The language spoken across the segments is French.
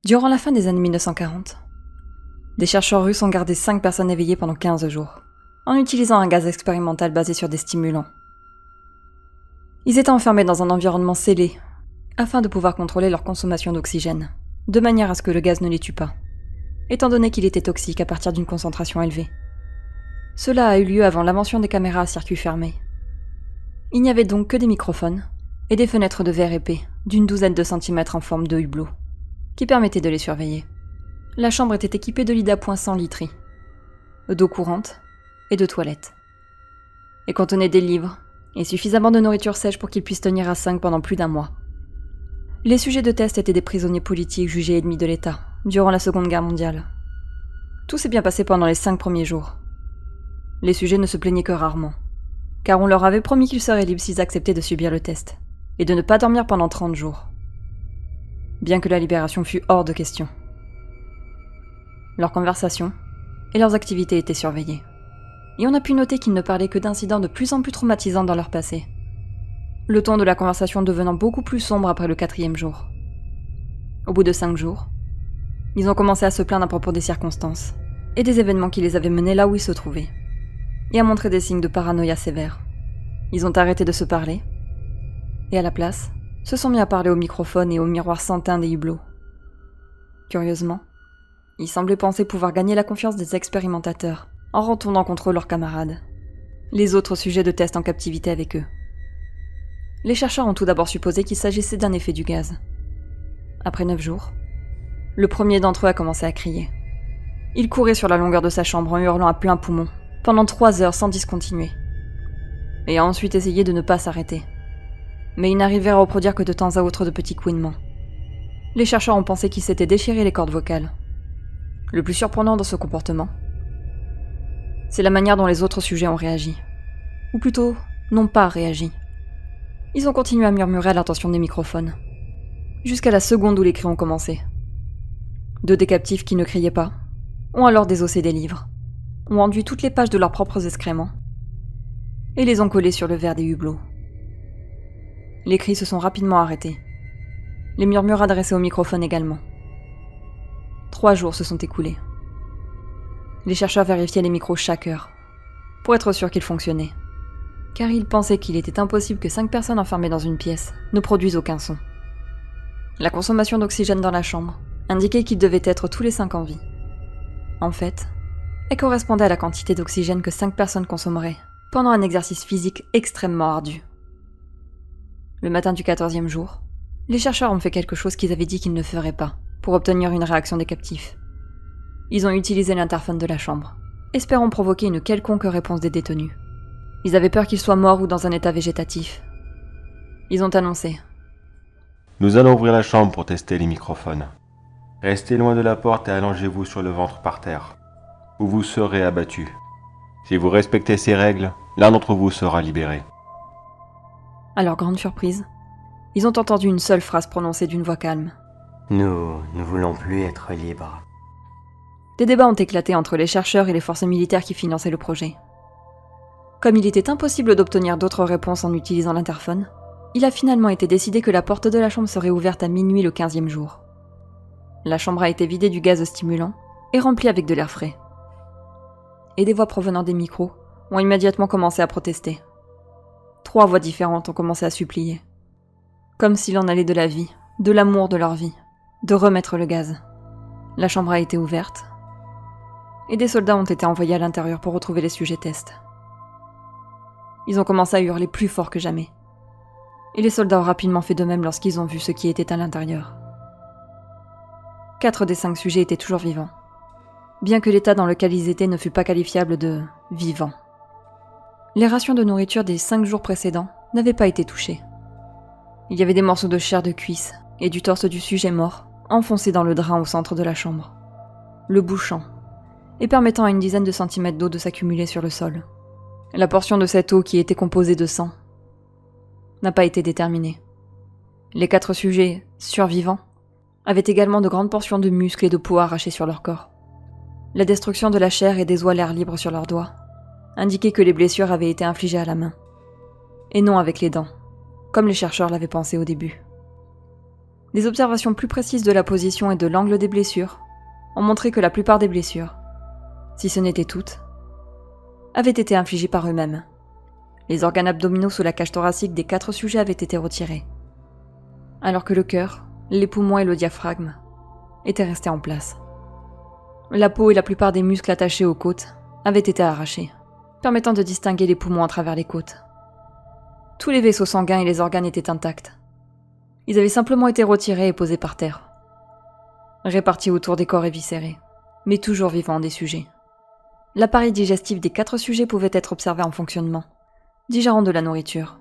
Durant la fin des années 1940, des chercheurs russes ont gardé 5 personnes éveillées pendant 15 jours, en utilisant un gaz expérimental basé sur des stimulants. Ils étaient enfermés dans un environnement scellé, afin de pouvoir contrôler leur consommation d'oxygène, de manière à ce que le gaz ne les tue pas, étant donné qu'il était toxique à partir d'une concentration élevée. Cela a eu lieu avant l'invention des caméras à circuit fermé. Il n'y avait donc que des microphones et des fenêtres de verre épais d'une douzaine de centimètres en forme de hublot, qui permettaient de les surveiller. La chambre était équipée de lits d'appoint sans literie, d'eau courante et de toilettes, et contenait des livres et suffisamment de nourriture sèche pour qu'ils puissent tenir à 5 pendant plus d'un mois. Les sujets de test étaient des prisonniers politiques jugés ennemis de l'État durant la Seconde Guerre mondiale. Tout s'est bien passé pendant les 5 premiers jours. Les sujets ne se plaignaient que rarement, car on leur avait promis qu'ils seraient libres s'ils acceptaient de subir le test, et de ne pas dormir pendant 30 jours. Bien que la libération fût hors de question. Leurs conversations et leurs activités étaient surveillées, et on a pu noter qu'ils ne parlaient que d'incidents de plus en plus traumatisants dans leur passé, le ton de la conversation devenant beaucoup plus sombre après le 4e jour. Au bout de 5 jours, ils ont commencé à se plaindre à propos des circonstances et des événements qui les avaient menés là où ils se trouvaient, et à montrer des signes de paranoïa sévères. Ils ont arrêté de se parler, et à la place, se sont mis à parler au microphone et au miroir sans teint des hublots. Curieusement, ils semblaient penser pouvoir gagner la confiance des expérimentateurs en retournant contre leurs camarades, les autres sujets de test en captivité avec eux. Les chercheurs ont tout d'abord supposé qu'il s'agissait d'un effet du gaz. Après 9 jours, le premier d'entre eux a commencé à crier. Il courait sur la longueur de sa chambre en hurlant à plein poumon, pendant 3 heures sans discontinuer, et a ensuite essayé de ne pas s'arrêter. Mais il n'arrivait à reproduire que de temps à autre de petits couinements. Les chercheurs ont pensé qu'il s'était déchiré les cordes vocales. Le plus surprenant dans ce comportement, c'est la manière dont les autres sujets ont réagi. Ou plutôt, n'ont pas réagi. Ils ont continué à murmurer à l'intention des microphones, jusqu'à la seconde où les cris ont commencé. 2 des captifs qui ne criaient pas ont alors désossé des livres, ont enduit toutes les pages de leurs propres excréments, et les ont collés sur le verre des hublots. Les cris se sont rapidement arrêtés. Les murmures adressés au microphone également. 3 jours se sont écoulés. Les chercheurs vérifiaient les micros chaque heure, pour être sûrs qu'ils fonctionnaient, car ils pensaient qu'il était impossible que 5 personnes enfermées dans une pièce ne produisent aucun son. La consommation d'oxygène dans la chambre indiquait qu'il devait être tous les 5 en vie. En fait, elle correspondait à la quantité d'oxygène que 5 personnes consommeraient pendant un exercice physique extrêmement ardu. Le matin du 14e jour, les chercheurs ont fait quelque chose qu'ils avaient dit qu'ils ne feraient pas pour obtenir une réaction des captifs. Ils ont utilisé l'interphone de la chambre, espérant provoquer une quelconque réponse des détenus. Ils avaient peur qu'ils soient morts ou dans un état végétatif. Ils ont annoncé : Nous allons ouvrir la chambre pour tester les microphones. Restez loin de la porte et allongez-vous sur le ventre par terre, ou vous serez abattus. Si vous respectez ces règles, l'un d'entre vous sera libéré. À leur grande surprise, ils ont entendu une seule phrase prononcée d'une voix calme. Nous ne voulons plus être libres. Des débats ont éclaté entre les chercheurs et les forces militaires qui finançaient le projet. Comme il était impossible d'obtenir d'autres réponses en utilisant l'interphone, il a finalement été décidé que la porte de la chambre serait ouverte à minuit le 15e jour. La chambre a été vidée du gaz stimulant et remplie avec de l'air frais. Et des voix provenant des micros ont immédiatement commencé à protester. 3 voix différentes ont commencé à supplier. Comme s'il en allait de la vie, de l'amour de leur vie, de remettre le gaz. La chambre a été ouverte, et des soldats ont été envoyés à l'intérieur pour retrouver les sujets tests. Ils ont commencé à hurler plus fort que jamais. Et les soldats ont rapidement fait de même lorsqu'ils ont vu ce qui était à l'intérieur. 4 des 5 sujets étaient toujours vivants, bien que l'état dans lequel ils étaient ne fût pas qualifiable de « vivant ». Les rations de nourriture des 5 jours précédents n'avaient pas été touchées. Il y avait des morceaux de chair de cuisse et du torse du sujet mort enfoncés dans le drain au centre de la chambre, le bouchant, et permettant à une dizaine de centimètres d'eau de s'accumuler sur le sol. La portion de cette eau qui était composée de sang n'a pas été déterminée. Les 4 sujets survivants avaient également de grandes portions de muscles et de peau arrachées sur leur corps. La destruction de la chair et des os à l'air libre sur leurs doigts indiquait que les blessures avaient été infligées à la main, et non avec les dents, comme les chercheurs l'avaient pensé au début. Des observations plus précises de la position et de l'angle des blessures ont montré que la plupart des blessures, si ce n'étaient toutes, avaient été infligées par eux-mêmes. Les organes abdominaux sous la cage thoracique des 4 sujets avaient été retirés, alors que le cœur, les poumons et le diaphragme étaient restés en place. La peau et la plupart des muscles attachés aux côtes avaient été arrachés, permettant de distinguer les poumons à travers les côtes. Tous les vaisseaux sanguins et les organes étaient intacts. Ils avaient simplement été retirés et posés par terre, répartis autour des corps éviscérés, mais toujours vivants des sujets. L'appareil digestif des 4 sujets pouvait être observé en fonctionnement, digérant de la nourriture.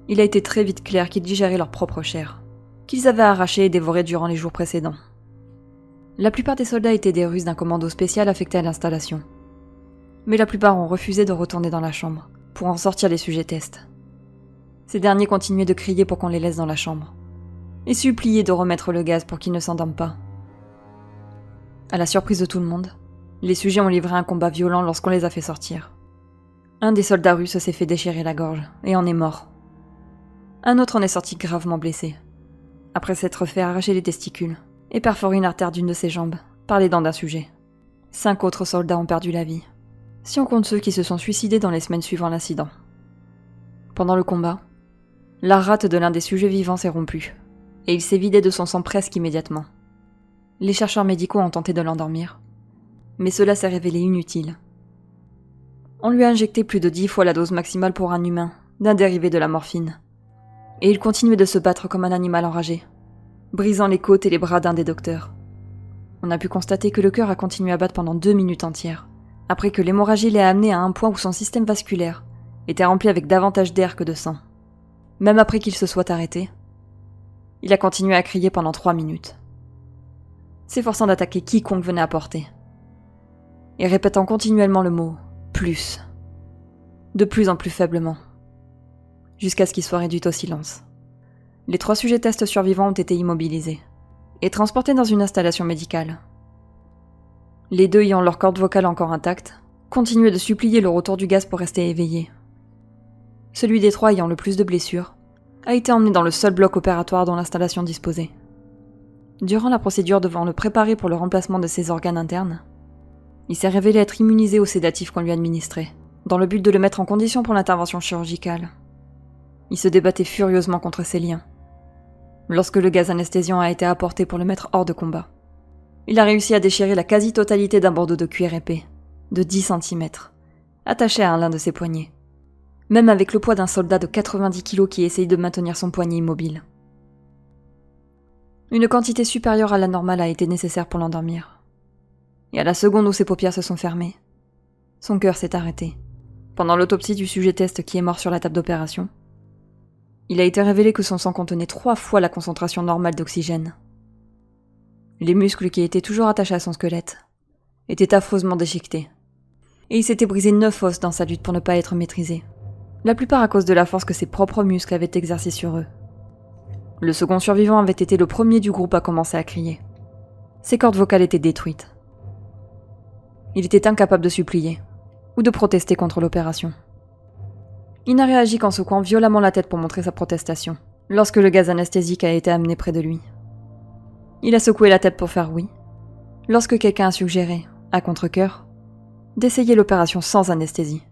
Il a été très vite clair qu'ils digéraient leur propre chair, qu'ils avaient arrachée et dévorée durant les jours précédents. La plupart des soldats étaient des Russes d'un commando spécial affecté à l'installation, mais la plupart ont refusé de retourner dans la chambre pour en sortir les sujets tests. Ces derniers continuaient de crier pour qu'on les laisse dans la chambre, et suppliaient de remettre le gaz pour qu'ils ne s'endorment pas. À la surprise de tout le monde, les sujets ont livré un combat violent lorsqu'on les a fait sortir. Un des soldats russes s'est fait déchirer la gorge et en est mort. Un autre en est sorti gravement blessé, après s'être fait arracher les testicules et perforer une artère d'une de ses jambes par les dents d'un sujet. 5 autres soldats ont perdu la vie, si on compte ceux qui se sont suicidés dans les semaines suivant l'incident. Pendant le combat, la rate de l'un des sujets vivants s'est rompue, et il s'est vidé de son sang presque immédiatement. Les chercheurs médicaux ont tenté de l'endormir, mais cela s'est révélé inutile. On lui a injecté plus de 10 fois la dose maximale pour un humain, d'un dérivé de la morphine, et il continuait de se battre comme un animal enragé, brisant les côtes et les bras d'un des docteurs. On a pu constater que le cœur a continué à battre pendant 2 minutes entières, après que l'hémorragie l'ait amené à un point où son système vasculaire était rempli avec davantage d'air que de sang. Même après qu'il se soit arrêté, il a continué à crier pendant 3 minutes, s'efforçant d'attaquer quiconque venait à portée, et répétant continuellement le mot « plus », de plus en plus faiblement, jusqu'à ce qu'il soit réduit au silence. Les 3 sujets tests survivants ont été immobilisés et transportés dans une installation médicale. Les 2 ayant leur corde vocale encore intacte continuaient de supplier le retour du gaz pour rester éveillés. Celui des 3 ayant le plus de blessures a été emmené dans le seul bloc opératoire dont l'installation disposait. Durant la procédure devant le préparer pour le remplacement de ses organes internes, il s'est révélé être immunisé aux sédatifs qu'on lui administrait, dans le but de le mettre en condition pour l'intervention chirurgicale. Il se débattait furieusement contre ses liens. Lorsque le gaz anesthésiant a été apporté pour le mettre hors de combat, il a réussi à déchirer la quasi-totalité d'un bandeau de cuir épais, de 10 cm, attaché à l'un de ses poignets, même avec le poids d'un soldat de 90 kg qui essaye de maintenir son poignet immobile. Une quantité supérieure à la normale a été nécessaire pour l'endormir. Et à la seconde où ses paupières se sont fermées, son cœur s'est arrêté. Pendant l'autopsie du sujet test qui est mort sur la table d'opération, il a été révélé que son sang contenait 3 fois la concentration normale d'oxygène. Les muscles qui étaient toujours attachés à son squelette étaient affreusement déchiquetés, et il s'était brisé 9 os dans sa lutte pour ne pas être maîtrisé, la plupart à cause de la force que ses propres muscles avaient exercée sur eux. Le second survivant avait été le premier du groupe à commencer à crier. Ses cordes vocales étaient détruites. Il était incapable de supplier, ou de protester contre l'opération. Il n'a réagi qu'en secouant violemment la tête pour montrer sa protestation, lorsque le gaz anesthésique a été amené près de lui. Il a secoué la tête pour faire oui, lorsque quelqu'un a suggéré, à contre-cœur, d'essayer l'opération sans anesthésie,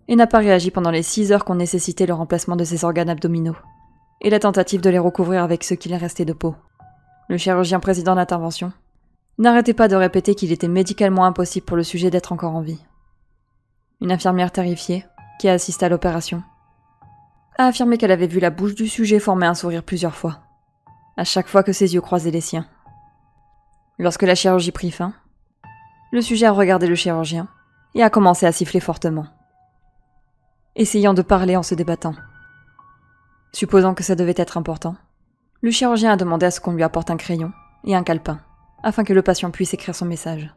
et n'a pas réagi pendant les 6 heures qu'ont nécessité le remplacement de ses organes abdominaux, et la tentative de les recouvrir avec ce qu'il restait de peau. Le chirurgien président d'intervention n'arrêtait pas de répéter qu'il était médicalement impossible pour le sujet d'être encore en vie. Une infirmière terrifiée, qui a assisté à l'opération, a affirmé qu'elle avait vu la bouche du sujet former un sourire plusieurs fois, à chaque fois que ses yeux croisaient les siens. Lorsque la chirurgie prit fin, le sujet a regardé le chirurgien et a commencé à siffler fortement, essayant de parler en se débattant. Supposant que ça devait être important, le chirurgien a demandé à ce qu'on lui apporte un crayon et un calepin, afin que le patient puisse écrire son message.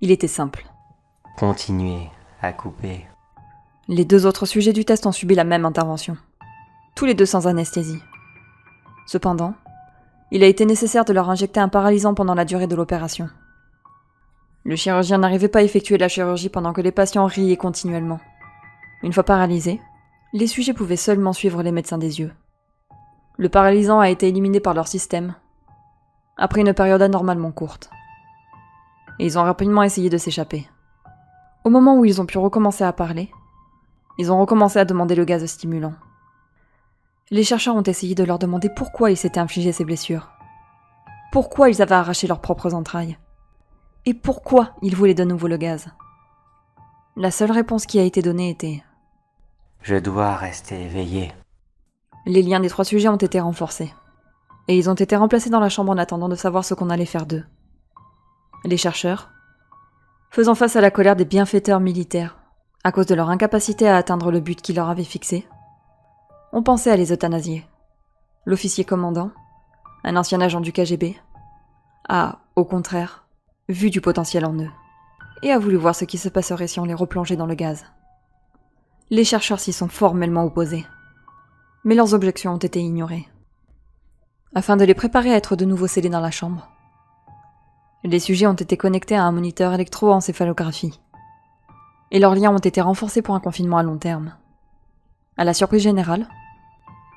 Il était simple. Continuez à couper. Les 2 autres sujets du test ont subi la même intervention, tous les 2 sans anesthésie. Cependant, il a été nécessaire de leur injecter un paralysant pendant la durée de l'opération. Le chirurgien n'arrivait pas à effectuer la chirurgie pendant que les patients riaient continuellement. Une fois paralysés, les sujets pouvaient seulement suivre les médecins des yeux. Le paralysant a été éliminé par leur système, après une période anormalement courte. Et ils ont rapidement essayé de s'échapper. Au moment où ils ont pu recommencer à parler, ils ont recommencé à demander le gaz stimulant. Les chercheurs ont essayé de leur demander pourquoi ils s'étaient infligés ces blessures, pourquoi ils avaient arraché leurs propres entrailles, et pourquoi ils voulaient de nouveau le gaz. La seule réponse qui a été donnée était « Je dois rester éveillé. » Les liens des 3 sujets ont été renforcés, et ils ont été remplacés dans la chambre en attendant de savoir ce qu'on allait faire d'eux. Les chercheurs, faisant face à la colère des bienfaiteurs militaires, à cause de leur incapacité à atteindre le but qu'ils leur avaient fixé, ont pensé à les euthanasier. L'officier commandant, un ancien agent du KGB, a, au contraire, vu du potentiel en eux, et a voulu voir ce qui se passerait si on les replongeait dans le gaz. Les chercheurs s'y sont formellement opposés, mais leurs objections ont été ignorées. Afin de les préparer à être de nouveau scellés dans la chambre, les sujets ont été connectés à un moniteur électroencéphalographie, et leurs liens ont été renforcés pour un confinement à long terme. À la surprise générale,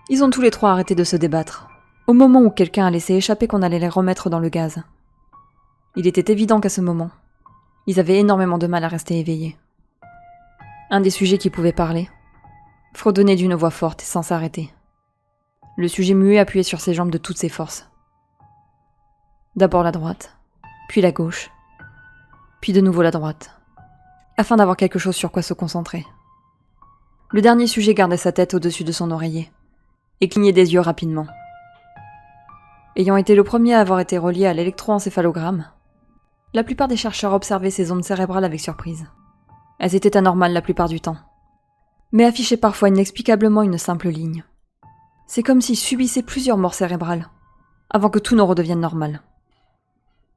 ils ont tous les 3 arrêté de se débattre, au moment où quelqu'un a laissé échapper qu'on allait les remettre dans le gaz. Il était évident qu'à ce moment, ils avaient énormément de mal à rester éveillés. Un des sujets qui pouvait parler fredonnait d'une voix forte et sans s'arrêter. Le sujet muet appuyait sur ses jambes de toutes ses forces. D'abord la droite, puis la gauche, puis de nouveau la droite, afin d'avoir quelque chose sur quoi se concentrer. Le dernier sujet gardait sa tête au-dessus de son oreiller, et clignait des yeux rapidement. Ayant été le premier à avoir été relié à l'électroencéphalogramme, la plupart des chercheurs observaient ces ondes cérébrales avec surprise. Elles étaient anormales la plupart du temps, mais affichaient parfois inexplicablement une simple ligne. C'est comme s'ils subissaient plusieurs morts cérébrales, avant que tout ne redevienne normal.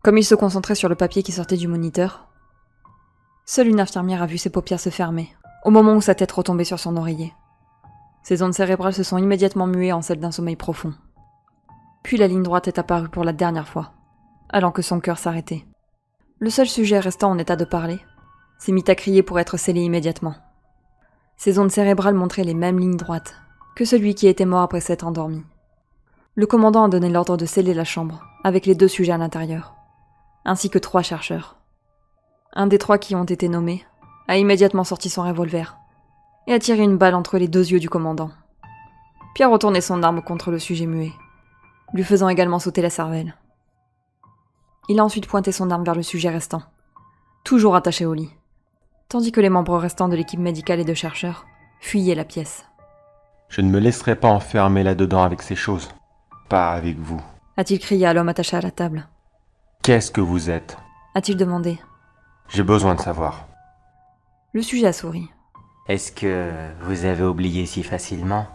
Comme ils se concentraient sur le papier qui sortait du moniteur, seule une infirmière a vu ses paupières se fermer, au moment où sa tête retombait sur son oreiller. Ces ondes cérébrales se sont immédiatement muées en celles d'un sommeil profond. Puis la ligne droite est apparue pour la dernière fois, allant que son cœur s'arrêtait. Le seul sujet restant en état de parler s'est mis à crier pour être scellé immédiatement. Ces ondes cérébrales montraient les mêmes lignes droites que celui qui était mort après s'être endormi. Le commandant a donné l'ordre de sceller la chambre, avec les 2 sujets à l'intérieur, ainsi que 3 chercheurs. Un des 3 qui ont été nommés a immédiatement sorti son revolver et a tiré une balle entre les 2 yeux du commandant, puis a retourné son arme contre le sujet muet, lui faisant également sauter la cervelle. Il a ensuite pointé son arme vers le sujet restant, toujours attaché au lit, tandis que les membres restants de l'équipe médicale et de chercheurs fuyaient la pièce. « Je ne me laisserai pas enfermer là-dedans avec ces choses. Pas avec vous. » a-t-il crié à l'homme attaché à la table. « Qu'est-ce que vous êtes ?» a-t-il demandé. J'ai besoin de savoir. Le sujet a souri. « Est-ce que vous avez oublié si facilement ?»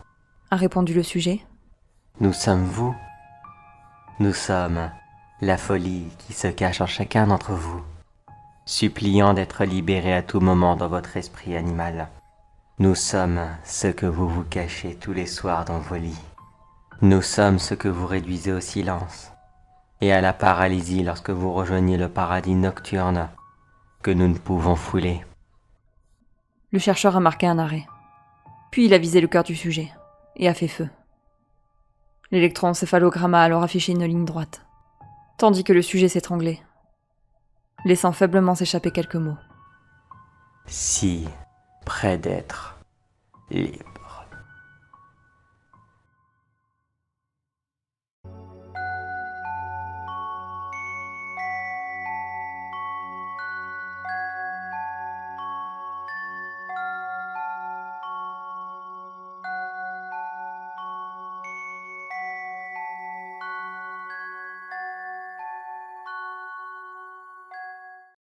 a répondu le sujet. « Nous sommes vous. Nous sommes la folie qui se cache en chacun d'entre vous, suppliant d'être libéré à tout moment dans votre esprit animal. Nous sommes ce que vous vous cachez tous les soirs dans vos lits. Nous sommes ce que vous réduisez au silence et à la paralysie lorsque vous rejoignez le paradis nocturne que nous ne pouvons fouler. » Le chercheur a marqué un arrêt. Puis il a visé le cœur du sujet et a fait feu. L'électroencéphalogramme a alors affiché une ligne droite, tandis que le sujet s'étranglait, laissant faiblement s'échapper quelques mots. Si près d'être les